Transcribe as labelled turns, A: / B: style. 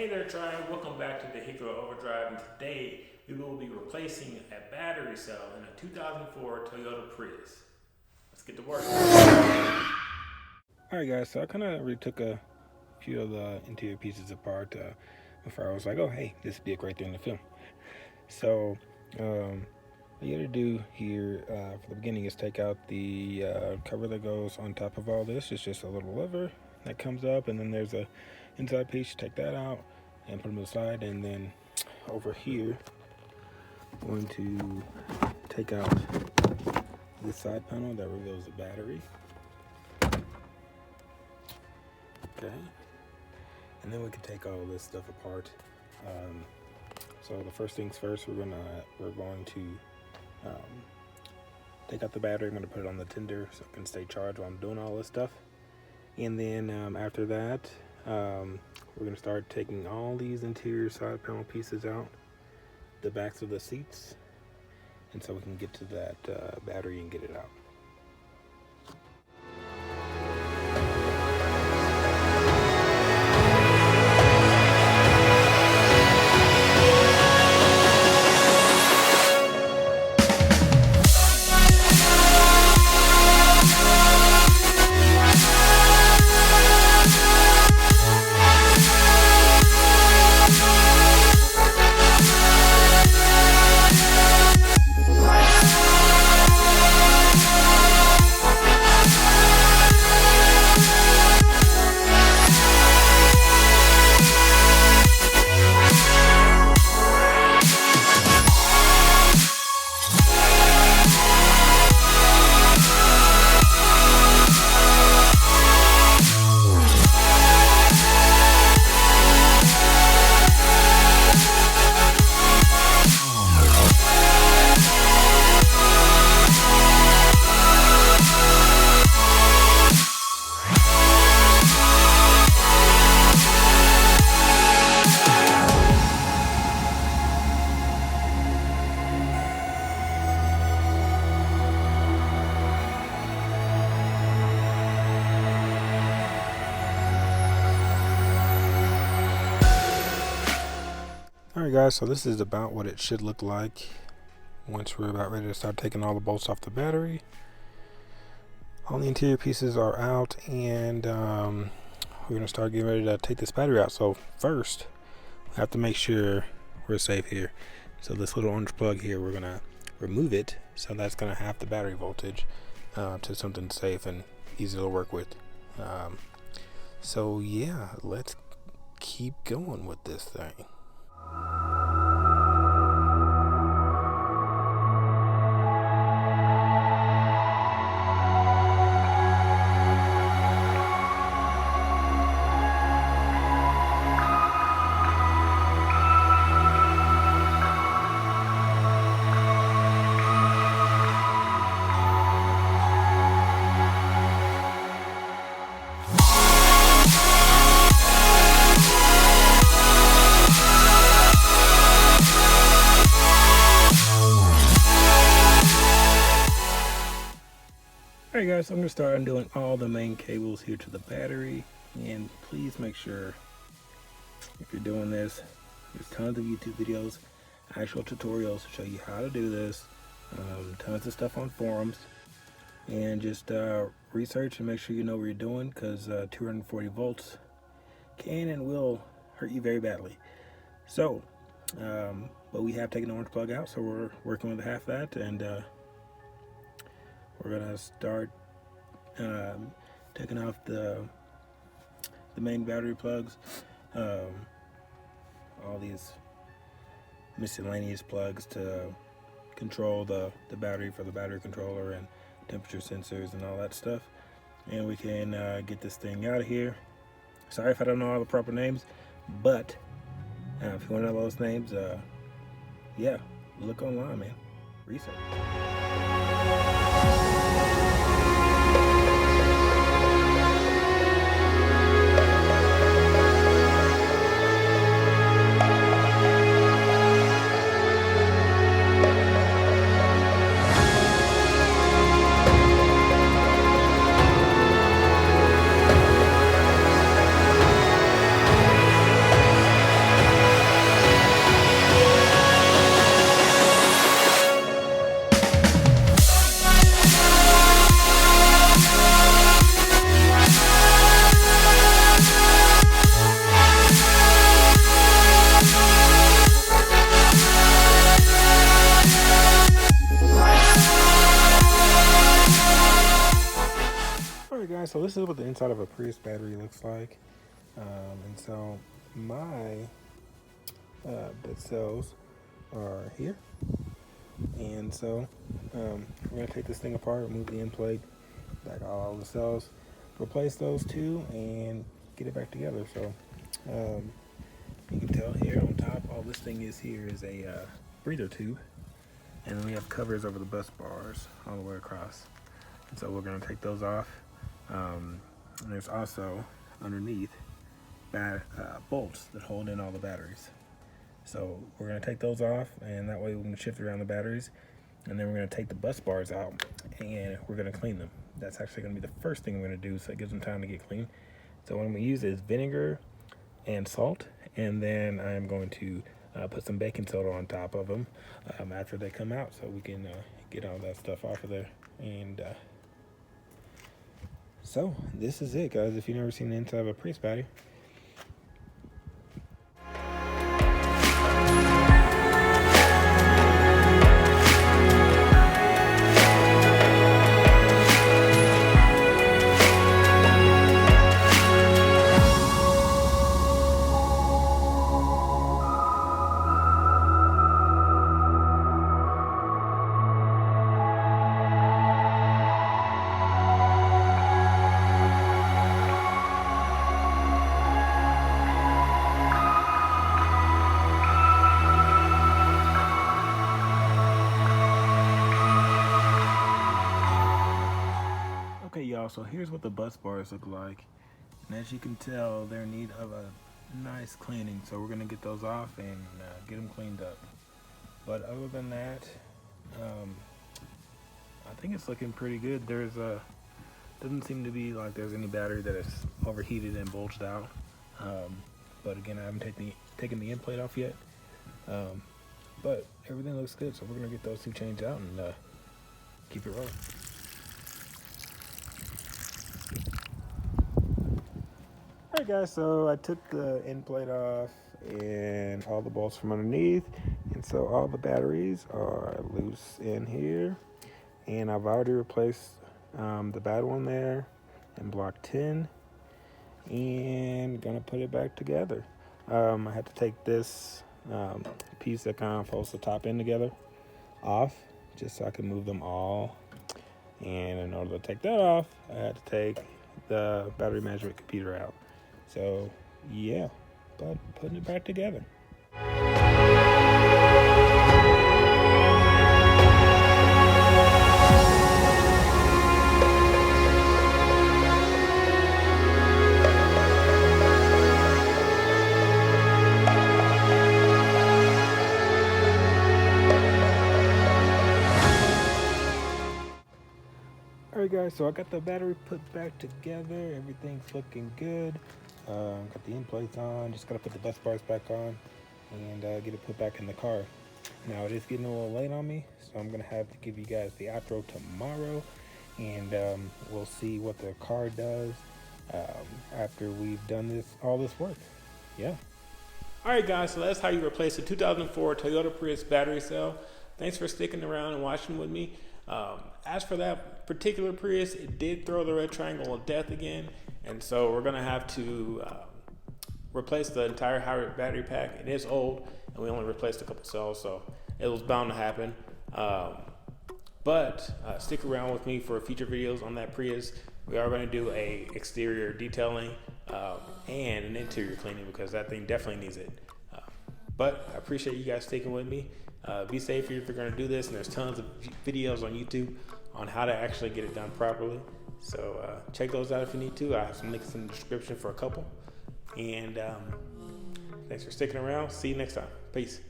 A: Hey there, Tribe. Welcome back to Vehicular Overdrive, and today we will be replacing a battery cell in a 2004 Toyota Prius. Let's get to work.
B: Alright guys, so I kind of retook a few of the interior pieces apart before I was like, oh hey, this would be a great thing to film. So what you gotta do here for the beginning is take out the cover that goes on top of all this. It's just a little lever that comes up, and then there's a inside piece. Take that out and put them aside, and then over here I'm going to take out this side panel that reveals the battery. Okay, and then we can take all this stuff apart. So the first things first, we're going to take out the battery. I'm going to put it on the tender so it can stay charged while I'm doing all this stuff. And then after that, we're going to start taking all these interior side panel pieces out, the backs of the seats, and so we can get to that battery and get it out. Alright guys, so this is about what it should look like once we're about ready to start taking all the bolts off the battery. All the interior pieces are out, and we're going to start getting ready to take this battery out. So first, we have to make sure we're safe here. So this little orange plug here, we're going to remove it, so that's going to have the battery voltage to something safe and easy to work with. So yeah, let's keep going with this thing. Alright guys, so I'm going to start undoing all the main cables here to the battery, and please make sure if you're doing this, there's tons of YouTube videos, actual tutorials to show you how to do this, tons of stuff on forums, and just research and make sure you know what you're doing, because 240 volts can and will hurt you very badly. So, but we have taken the orange plug out, so we're working with half that, and we're gonna start taking off the main battery plugs, all these miscellaneous plugs to control the battery for the battery controller and temperature sensors and all that stuff. And we can get this thing out of here. Sorry if I don't know all the proper names, but if you want to know those names, yeah, look online, man. Research. so this is what the inside of a Prius battery looks like. And so my bed cells are here. And so we're going to take this thing apart, remove the end plate, back all the cells, replace those two, and get it back together. So you can tell here on top, all this thing is here is a breather tube. And then we have covers over the bus bars all the way across. And so we're going to take those off. And there's also underneath bolts that hold in all the batteries. So we're going to take those off, and that way we can shift around the batteries. And then we're going to take the bus bars out, and we're going to clean them. That's actually going to be the first thing we're going to do, so it gives them time to get clean. So what I'm going to use is vinegar and salt, and then I'm going to put some baking soda on top of them after they come out, so we can get all that stuff off of there. And so this is it, guys. If you've never seen the inside of a Prius battery, okay, y'all, so here's what the bus bars look like. And as you can tell, they're in need of a nice cleaning. So we're gonna get those off and get them cleaned up. But other than that, I think it's looking pretty good. Doesn't seem to be like there's any battery that is overheated and bulged out. But again, I haven't taken the end plate off yet. But everything looks good, so we're gonna get those two changed out and keep it rolling. Alright guys, so I took the end plate off and all the bolts from underneath, and so all the batteries are loose in here, and I've already replaced the bad one there in block 10, and gonna put it back together. I had to take this piece that kind of holds the top end together off just so I can move them all, and in order to take that off, I had to take the battery management computer out. So yeah, but putting it back together. Alright guys, so I got the battery put back together. Everything's looking good. Got the end plates on, just gotta put the bus bars back on and get it put back in the car. Now it is getting a little late on me, so I'm gonna have to give you guys the outro tomorrow, and we'll see what the car does after we've done all this work. Yeah.
A: Alright guys, so that's how you replace a 2004 Toyota Prius battery cell. Thanks for sticking around and watching with me. As for that particular Prius, it did throw the red triangle of death again, and so we're going to have to replace the entire hybrid battery pack. It is old, and we only replaced a couple cells, so it was bound to happen. But stick around with me for future videos on that Prius. We are going to do a exterior detailing and an interior cleaning, because that thing definitely needs it. But I appreciate you guys sticking with me. Be safe if you're going to do this, and there's tons of videos on YouTube on how to actually get it done properly. So check those out if you need to. I have some links in the description for a couple. And thanks for sticking around. See you next time. Peace.